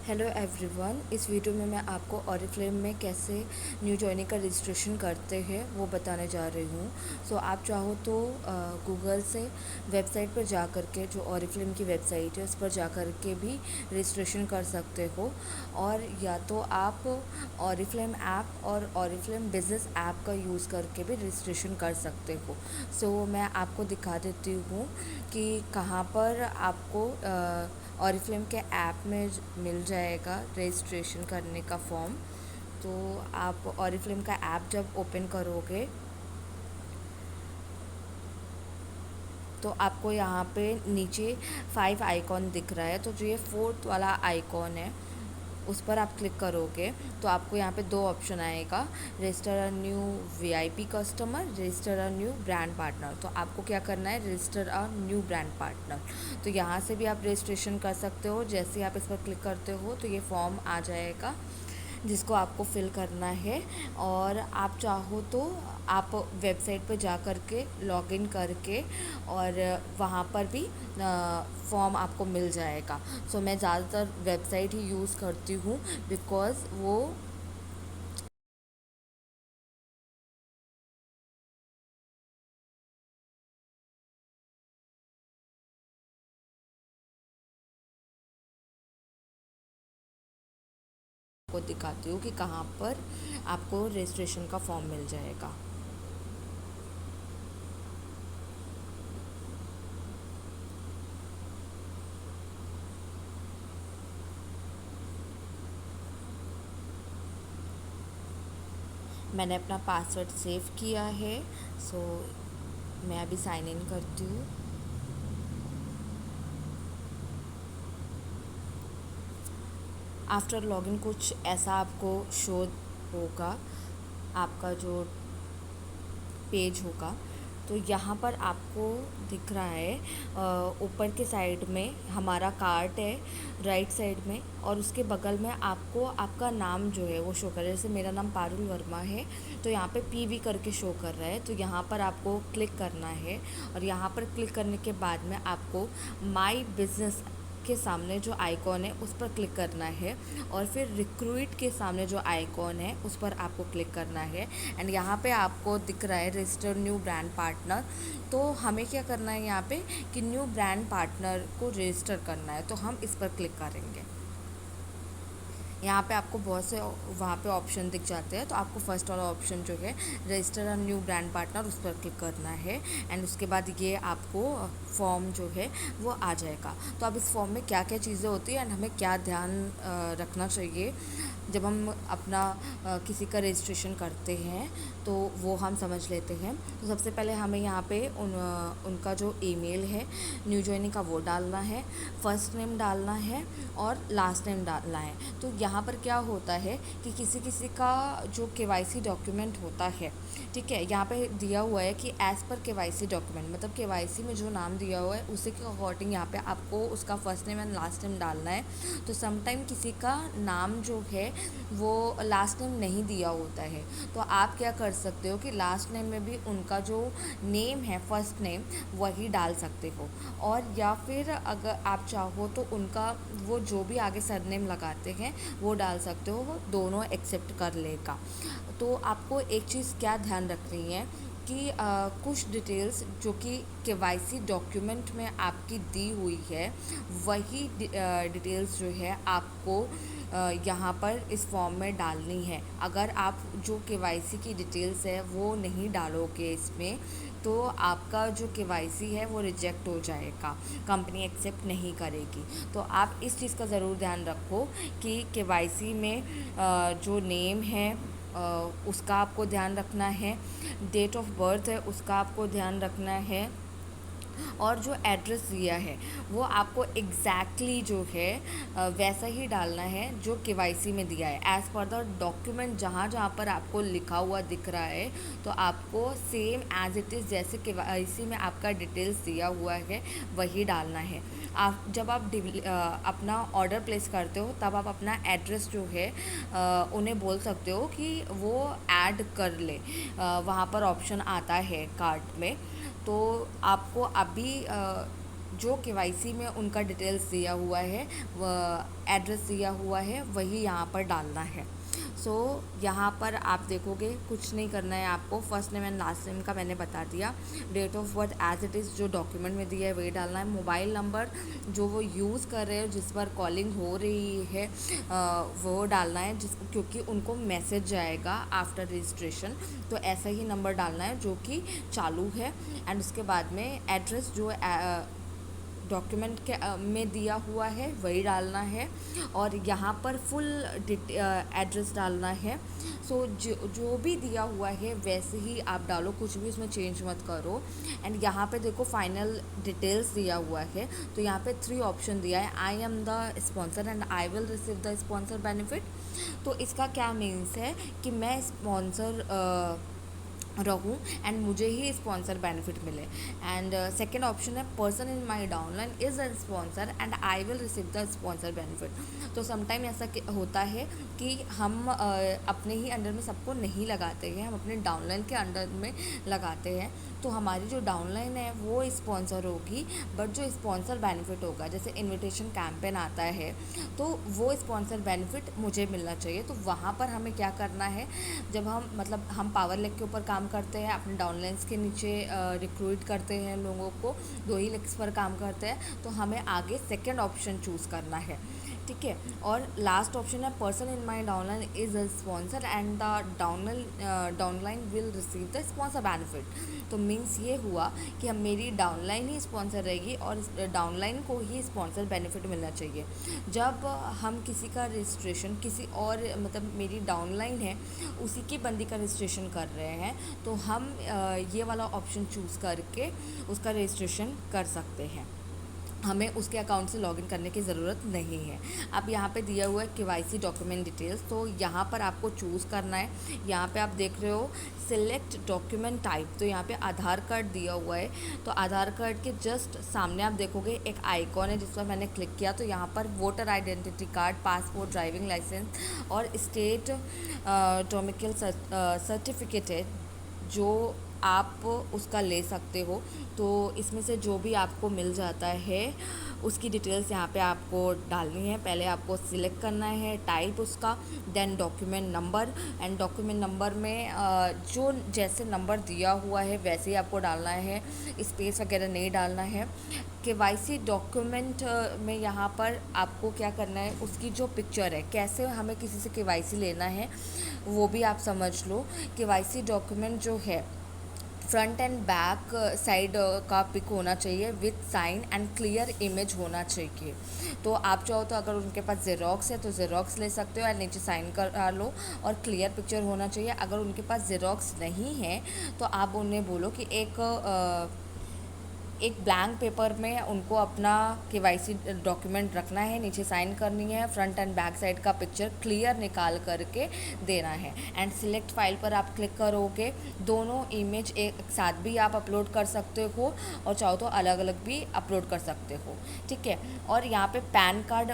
Hello everyone. इस video में मैं आपको ऑरिफ्लेम में कैसे न्यू जॉइनिंग का रजिस्ट्रेशन करते हैं वो बताने जा रही हूँ। आप चाहो तो गूगल से वेबसाइट पर जा कर के, जो ऑरिफ्लेम की वेबसाइट है उस पर जा कर के भी रजिस्ट्रेशन कर सकते हो, और या तो आप ऑरिफ्लेम ऐप और ऑरिफ्लेम बिजनेस ऐप का यूज़ करके भी रजिस्ट्रेशन कर सकते हो। मैं आपको दिखा देती हूँ कि कहाँ पर आपको ऑरिफ्लेम के ऐप में मिल जाएगा रजिस्ट्रेशन करने का फॉर्म। तो आप ऑरिफ्लेम का ऐप जब ओपन करोगे तो आपको यहाँ पे नीचे 5 आइकॉन दिख रहा है। तो जो ये फोर्थ वाला आइकॉन है उस पर आप क्लिक करोगे तो आपको यहाँ पे दो ऑप्शन आएगा, register a new VIP customer, register a new brand partner. तो आपको क्या करना है, register a new brand partner. तो यहाँ से भी आप रजिस्ट्रेशन कर सकते हो। जैसे ही आप इस पर क्लिक करते हो तो ये फॉर्म आ जाएगा जिसको आपको फिल करना है। और आप चाहो तो आप वेबसाइट पर जा कर के लॉगिन करके और वहाँ पर भी फॉर्म आपको मिल जाएगा। मैं ज़्यादातर वेबसाइट ही यूज़ करती हूँ बिकॉज़ वो को दिखाती हूँ कि कहाँ पर आपको रजिस्ट्रेशन का फॉर्म मिल जाएगा। मैंने अपना पासवर्ड सेव किया है। सो मैं अभी साइन इन करती हूँ। आफ्टर लॉगिन कुछ ऐसा आपको शो होगा, आपका जो पेज होगा। तो यहाँ पर आपको दिख रहा है ऊपर के साइड में हमारा कार्ट है, राइट साइड में, और उसके बगल में आपको आपका नाम जो है वो शो कर रहा है। जैसे मेरा नाम पारुल वर्मा है तो यहाँ पे पीवी करके शो कर रहा है। तो यहाँ पर आपको क्लिक करना है और यहाँ पर क्लिक करने के बाद में आपको माई बिज़नेस के सामने जो आइकॉन है उस पर क्लिक करना है, और फिर रिक्रूट के सामने जो आइकॉन है उस पर आपको क्लिक करना है। एंड यहाँ पे आपको दिख रहा है रजिस्टर न्यू ब्रांड पार्टनर। तो हमें क्या करना है यहाँ पे कि न्यू ब्रांड पार्टनर को रजिस्टर करना है, तो हम इस पर क्लिक करेंगे। यहाँ पे आपको बहुत से वहाँ पे ऑप्शन दिख जाते हैं। तो आपको फर्स्ट वाला ऑप्शन जो है register a new brand partner उस पर क्लिक करना है। एंड उसके बाद ये आपको फॉर्म जो है वो आ जाएगा। तो अब इस फॉर्म में क्या क्या चीज़ें होती हैं एंड हमें क्या ध्यान रखना चाहिए जब हम अपना किसी का रजिस्ट्रेशन करते हैं, तो वो हम समझ लेते हैं। तो सबसे पहले हमें यहाँ पे उनका जो ईमेल है न्यू जॉइनिंग का वो डालना है, फर्स्ट नेम डालना है और लास्ट नेम डालना है। तो यहाँ पर क्या होता है कि किसी किसी का जो केवाईसी डॉक्यूमेंट होता है, ठीक है, यहाँ पे दिया हुआ है कि एज़ पर केवाईसी डॉक्यूमेंट, मतलब केवाईसी में जो नाम दिया हुआ है उसी के अकॉर्डिंग यहाँ पे आपको उसका first name and last name डालना है। तो समटाइम किसी का नाम जो है वो लास्ट नेम नहीं दिया होता है, तो आप क्या कर सकते हो कि लास्ट नेम में भी उनका जो नेम है फर्स्ट नेम वही डाल सकते हो। और या फिर अगर आप चाहो तो उनका वो जो भी आगे सरनेम लगाते हैं वो डाल सकते हो, वो दोनों एक्सेप्ट कर लेगा। तो आपको एक चीज़ क्या ध्यान रखनी है कि कुछ डिटेल्स जो कि केवाईसी डॉक्यूमेंट में आपकी दी हुई है वही डिटेल्स जो है आपको यहाँ पर इस फॉर्म में डालनी है। अगर आप जो केवाईसी की डिटेल्स है वो नहीं डालोगे इसमें, तो आपका जो केवाईसी है वो रिजेक्ट हो जाएगा, कंपनी एक्सेप्ट नहीं करेगी। तो आप इस चीज़ का ज़रूर ध्यान रखो कि केवाईसी में जो नेम है उसका आपको ध्यान रखना है, डेट ऑफ बर्थ है उसका आपको ध्यान रखना है, और जो एड्रेस दिया है वो आपको एग्जैक्टली जो है वैसा ही डालना है जो केवाईसी में दिया है। एज़ पर द डॉक्यूमेंट जहाँ जहाँ पर आपको लिखा हुआ दिख रहा है तो आपको सेम एज इट इज़ जैसे केवाईसी में आपका डिटेल्स दिया हुआ है वही डालना है। आप जब आप अपना ऑर्डर प्लेस करते हो तब आप अपना एड्रेस जो है उन्हें बोल सकते हो कि वो ऐड कर ले। वहाँ पर ऑप्शन आता है कार्ट में। तो आपको अभी जो केवाईसी में उनका डिटेल्स दिया हुआ है, वह एड्रेस दिया हुआ है, वही यहाँ पर डालना है। सो यहाँ पर आप देखोगे कुछ नहीं करना है आपको। First name and last name का मैंने बता दिया। Date of birth as it is जो डॉक्यूमेंट में दिया है वही डालना है। मोबाइल नंबर जो वो यूज़ कर रहे हो, जिस पर कॉलिंग हो रही है, वो डालना है, क्योंकि उनको मैसेज जाएगा आफ्टर रजिस्ट्रेशन, तो ऐसा ही नंबर डालना है जो कि चालू है। एंड उसके बाद में एड्रेस जो डॉक्यूमेंट के में दिया हुआ है वही डालना है, और यहाँ पर फुल एड्रेस डालना है। सो जो भी दिया हुआ है वैसे ही आप डालो, कुछ भी उसमें चेंज मत करो। एंड यहाँ पे देखो फाइनल डिटेल्स दिया हुआ है, तो यहाँ पे 3 ऑप्शन दिया है, I am the sponsor and I will receive the sponsor benefit. तो इसका क्या मीन्स है कि मैं स्पॉन्सर रहूँ एंड मुझे ही स्पॉन्सर बेनिफिट मिले। एंड सेकेंड ऑप्शन है, person in my downline is a sponsor and I will receive the sponsor benefit. तो समटाइम ऐसा होता है कि हम अपने ही अंडर में सबको नहीं लगाते हैं, हम अपने डाउनलाइन के अंडर में लगाते हैं। तो हमारी जो डाउनलाइन है वो स्पॉन्सर होगी, बट जो स्पॉन्सर बेनिफिट होगा, जैसे इनविटेशन कैंपेन आता है, तो वो स्पॉन्सर बेनिफिट मुझे मिलना चाहिए। तो वहाँ पर हमें क्या करना है, जब हम पावर लेक के ऊपर काम करते हैं, अपने डाउनलाइंस के नीचे रिक्रूट करते हैं लोगों को, 2 ही लेक्स पर काम करते हैं, तो हमें आगे सेकेंड ऑप्शन चूज़ करना है, ठीक है। और लास्ट ऑप्शन है, person in my downline is a sponsor and the downline will receive the sponsor benefit. तो मीन्स ये हुआ कि हम मेरी डाउनलाइन ही स्पॉन्सर रहेगी और डाउनलाइन को ही स्पॉन्सर बेनिफिट मिलना चाहिए। जब हम किसी का रजिस्ट्रेशन किसी और मेरी डाउनलाइन है उसी की बंदी का रजिस्ट्रेशन कर रहे हैं, तो हम ये वाला ऑप्शन चूज़ करके उसका रजिस्ट्रेशन कर सकते हैं। हमें उसके अकाउंट से लॉगिन करने की ज़रूरत नहीं है। अब यहाँ पे दिया हुआ है केवाईसी डॉक्यूमेंट डिटेल्स, तो यहाँ पर आपको चूज़ करना है। यहाँ पे आप देख रहे हो सिलेक्ट डॉक्यूमेंट टाइप, तो यहाँ पे आधार कार्ड दिया हुआ है। तो आधार कार्ड के जस्ट सामने आप देखोगे एक आइकॉन है जिस पर मैंने क्लिक किया, तो यहाँ पर voter identity card, passport, driving licence और स्टेट डोमिसाइल सर्टिफिकेट है जो आप उसका ले सकते हो। तो इसमें से जो भी आपको मिल जाता है उसकी डिटेल्स यहाँ पे आपको डालनी है। पहले आपको सिलेक्ट करना है टाइप उसका, then document number, and document number में जो जैसे नंबर दिया हुआ है वैसे ही आपको डालना है, स्पेस वगैरह नहीं डालना है। केवाईसी डॉक्यूमेंट में यहाँ पर आपको क्या करना है, उसकी जो पिक्चर है, कैसे हमें किसी से केवाईसी लेना है वो भी आप समझ लो। केवाईसी डॉक्यूमेंट जो है फ्रंट एंड बैक साइड का पिक होना चाहिए with sign and clear image होना चाहिए। तो आप चाहो तो अगर उनके पास ज़ेरॉक्स है तो ज़ेरॉक्स ले सकते हो या नीचे साइन करा लो, और क्लियर पिक्चर होना चाहिए। अगर उनके पास ज़ेरॉक्स नहीं है तो आप उन्हें बोलो कि एक ब्लैंक पेपर में उनको अपना केवाईसी डॉक्यूमेंट रखना है, नीचे साइन करनी है, फ्रंट एंड बैक साइड का पिक्चर क्लियर निकाल करके देना है। एंड सिलेक्ट फाइल पर आप क्लिक करोगे, दोनों इमेज एक साथ भी आप अपलोड कर सकते हो और चाहो तो अलग अलग भी अपलोड कर सकते हो, ठीक है। और यहाँ पे पैन कार्ड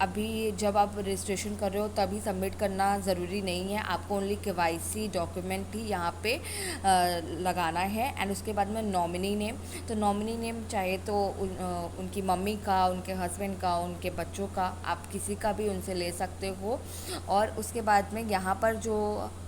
अभी जब आप रजिस्ट्रेशन कर रहे हो तभी सबमिट करना ज़रूरी नहीं है, आपको ओनली केवाईसी डॉक्यूमेंट ही यहाँ पे लगाना है। एंड उसके बाद में नॉमिनी नेम, तो नॉमिनी नेम चाहे तो उनकी मम्मी का, उनके हस्बैंड का, उनके बच्चों का, आप किसी का भी उनसे ले सकते हो। और उसके बाद में यहाँ पर जो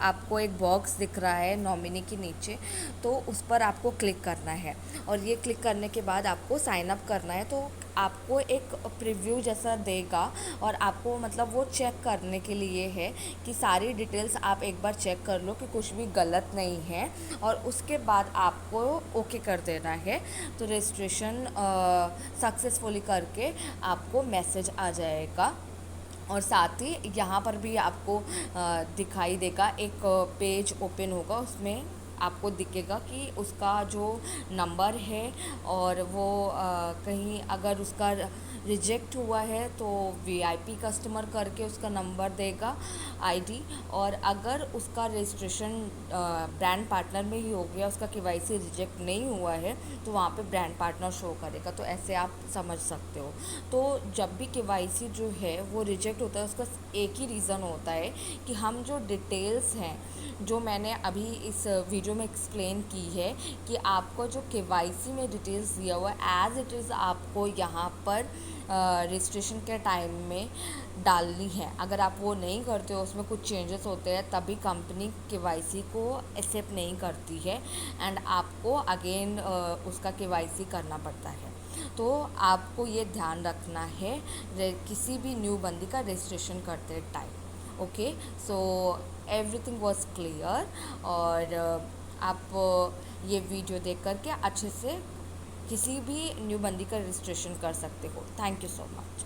आपको एक बॉक्स दिख रहा है नॉमिनी के नीचे, तो उस पर आपको क्लिक करना है, और ये क्लिक करने के बाद आपको साइन अप करना है। तो आपको एक प्रीव्यू जैसा देगा और आपको वो चेक करने के लिए है कि सारी डिटेल्स आप एक बार चेक कर लो कि कुछ भी गलत नहीं है, और उसके बाद आपको ओके कर देना है। तो रजिस्ट्रेशन सक्सेसफुली करके आपको मैसेज आ जाएगा। और साथ ही यहाँ पर भी आपको दिखाई देगा, एक पेज ओपन होगा, उसमें आपको दिखेगा कि उसका जो नंबर है और वो कहीं अगर उसका रिजेक्ट हुआ है तो वीआईपी कस्टमर करके उसका नंबर देगा, आईडी। और अगर उसका रजिस्ट्रेशन ब्रांड पार्टनर में ही हो गया, उसका केवाईसी रिजेक्ट नहीं हुआ है, तो वहाँ पे ब्रांड पार्टनर शो करेगा। तो ऐसे आप समझ सकते हो। तो जब भी केवाईसी जो है वो रिजेक्ट होता है, उसका एक ही रीज़न होता है कि हम जो डिटेल्स हैं, जो मैंने अभी इस वीडियो में एक्सप्लेन की है, कि आपको जो केवाईसी में डिटेल्स दिया हुआ है एज़ इट इज़ आपको यहाँ पर रजिस्ट्रेशन के टाइम में डालनी है। अगर आप वो नहीं करते हो, उसमें कुछ चेंजेस होते हैं, तभी कंपनी केवाईसी को एक्सेप्ट नहीं करती है एंड आपको अगेन उसका केवाईसी करना पड़ता है। तो आपको ये ध्यान रखना है किसी भी न्यू बंदी का रजिस्ट्रेशन करते time. Okay, so everything was clear. और आप ये वीडियो देख करके अच्छे से किसी भी न्यू बंदी का रजिस्ट्रेशन कर सकते हो। Thank you so much.